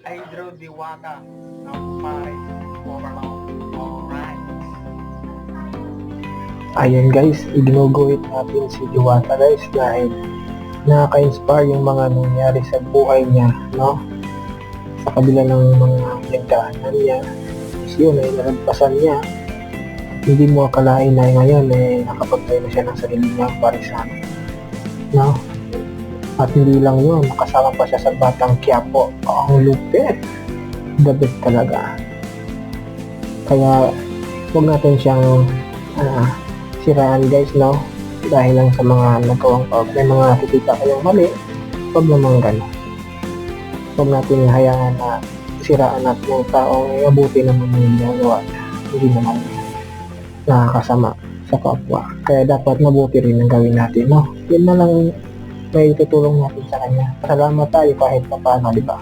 Hydro Diwata ng Paris Overload. Alright. Ayun guys, ignuguhit natin si Diwata guys dahil nakaka-inspire yung mga nangyari sa buhay niya, no? Sa kabila ng mga pinagdaanan niya, is yun ay nalagpasan niya. Hindi mo akalain na ngayon nakapagtayo na siya ng sarili niyang parisan, no? At hindi lang yun, nakasama pa siya sa Batang Quiapo. Ang lupit, the best talaga. Kaya huwag natin siyang siraan guys, no? Dahil lang sa mga nagawang may mga nakikita kayong mali, huwag naman gano'n. Huwag natin hayaan na siraan natin yung taong abuti naman yung ginagawa niya. Hindi naman nakakasama sa kapwa. Kaya dapat mabuti rin ang gawin natin, no? Yun na lang may tutulong natin sa kanya. Salamat tayo kahit pa paano, di ba?